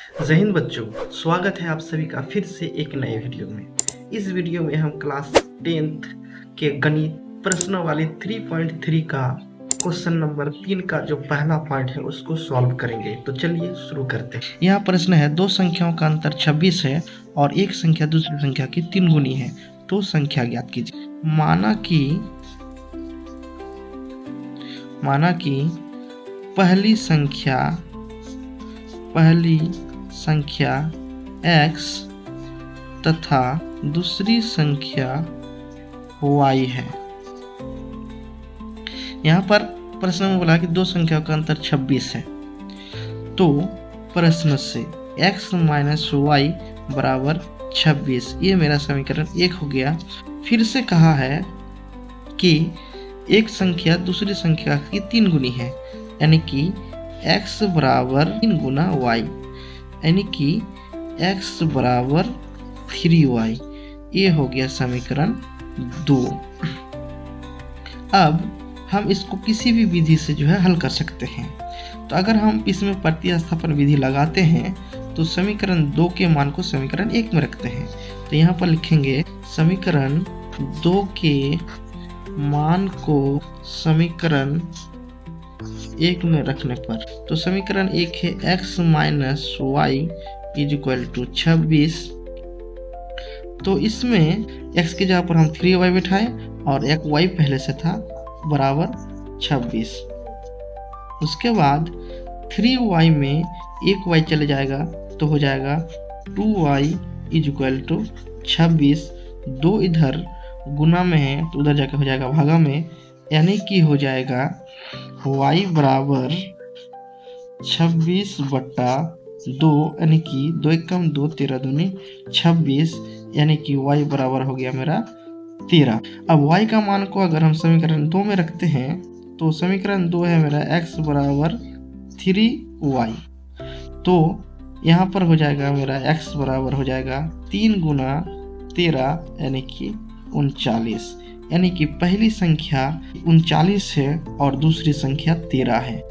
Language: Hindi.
जय हिंद बच्चों, स्वागत है आप सभी का फिर से एक नए वीडियो में। इस वीडियो में हम क्लास 10th के गणित प्रश्न वाले 3.3 का क्वेश्चन नंबर 3 का जो पहला पार्ट है उसको सॉल्व करेंगे। तो चलिए शुरू करते हैं। यह प्रश्न है, दो संख्याओं का अंतर 26 है और एक संख्या दूसरी संख्या की 3 गुनी है, तो संख्या ज्ञात कीजिए। माना कि पहली संख्या x तथा दूसरी संख्या y है। यहाँ पर प्रश्न में बोला कि दो संख्याओं का अंतर 26 है, तो प्रश्न से x माइनस वाई बराबर 26, ये मेरा समीकरण 1 हो गया। फिर से कहा है कि एक संख्या दूसरी संख्या की 3 गुनी है, यानी कि x बराबर 3 गुना y, यानी कि x बराबर 3y। ये हो गया समीकरण 2। अब हम इसको किसी भी विधि से जो है हल कर सकते हैं। तो अगर हम इसमें प्रतिस्थापन विधि लगाते हैं तो समीकरण 2 के मान को समीकरण 1 में रखते हैं। तो यहाँ पर लिखेंगे समीकरण 2 के मान को समीकरण 1 में रखने पर, तो समीकरण 1 है x minus Y is equal to 26। तो इसमें x की जगह पर हम 3y बैठाएं और एक y पहले से था बराबर 26। उसके बाद 3y में एक y चले जाएगा तो हो जाएगा 2y इज इक्वल टू 26। 2 इधर गुना में है तो उधर जाकर हो जाएगा भागा में, यानी कि हो जाएगा y बराबर 26/2, यानी कि 2 एकम 2 13 दूनी 26, यानी कि y बराबर हो गया मेरा 13। अब y का मान को अगर हम समीकरण 2 में रखते हैं तो समीकरण 2 है मेरा x बराबर 3y। तो यहाँ पर हो जाएगा मेरा x बराबर हो जाएगा 3 गुना 13, यानी कि 39, यानी कि पहली संख्या 39 है और दूसरी संख्या 13 है।